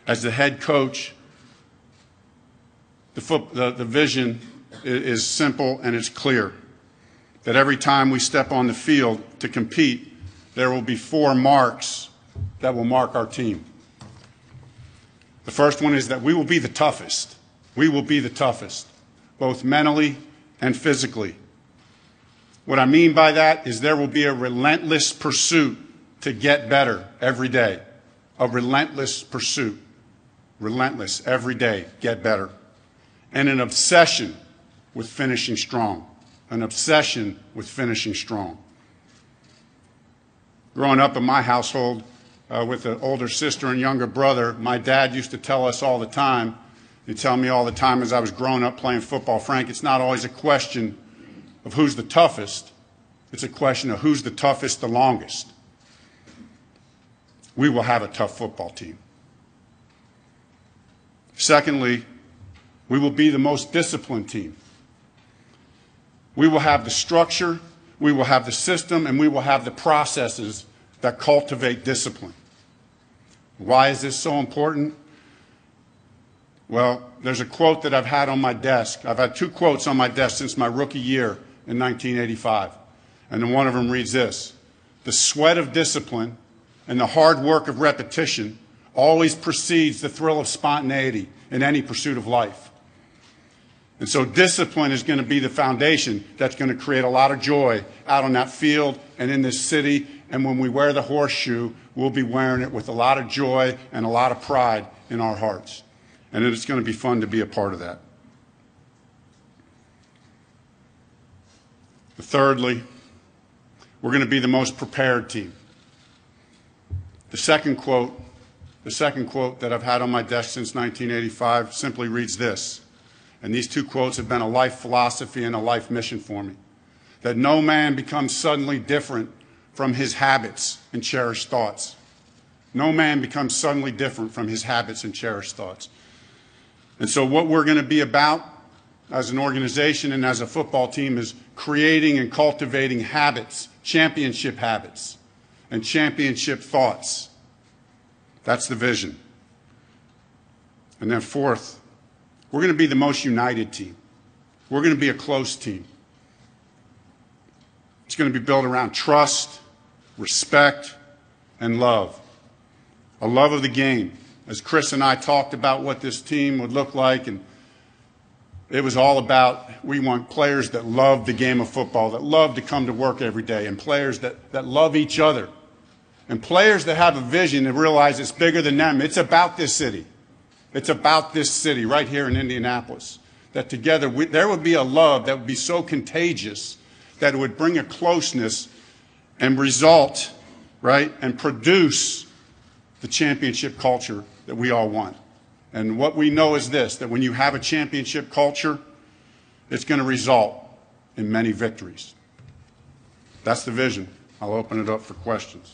As the head coach, the vision is simple and it's clear. That every time we step on the field to compete, there will be 4 marks that will mark our team. The first one is that we will be the toughest. We will be the toughest, both mentally and physically. What I mean by that is there will be a relentless pursuit to get better every day. A relentless pursuit. Relentless every day, get better. And an obsession with finishing strong. An obsession with finishing strong. Growing up in my household with an older sister and younger brother, my dad used to tell us all the time, he'd tell me all the time as I was growing up playing football, Frank, it's not always a question of who's the toughest. It's a question of who's the toughest the longest. We will have a tough football team. Secondly, we will be the most disciplined team. We will have the structure, we will have the system, and we will have the processes that cultivate discipline. Why is this so important? Well, there's a quote that I've had on my desk. I've had 2 quotes on my desk since my rookie year in 1985. And then one of them reads this: "The sweat of discipline and the hard work of repetition always precedes the thrill of spontaneity in any pursuit of life." And so discipline is going to be the foundation that's going to create a lot of joy out on that field and in this city. And when we wear the horseshoe, we'll be wearing it with a lot of joy and a lot of pride in our hearts. And it's going to be fun to be a part of that. Thirdly, we're going to be the most prepared team. The second quote that I've had on my desk since 1985 simply reads this. And these 2 quotes have been a life philosophy and a life mission for me. That no man becomes suddenly different from his habits and cherished thoughts. No man becomes suddenly different from his habits and cherished thoughts. And so what we're going to be about as an organization and as a football team is creating and cultivating habits, championship habits, and championship thoughts. That's the vision. And then fourth, we're going to be the most united team. We're going to be a close team. It's going to be built around trust, respect, and love. A love of the game. As Chris and I talked about what this team would look like, and it was all about, we want players that love the game of football, that love to come to work every day, and players that love each other, and players that have a vision and realize it's bigger than them. It's about this city. It's about this city right here in Indianapolis. That together there would be a love that would be so contagious that it would bring a closeness and result, right, and produce the championship culture that we all want. And what we know is this, that when you have a championship culture, it's going to result in many victories. That's the vision. I'll open it up for questions.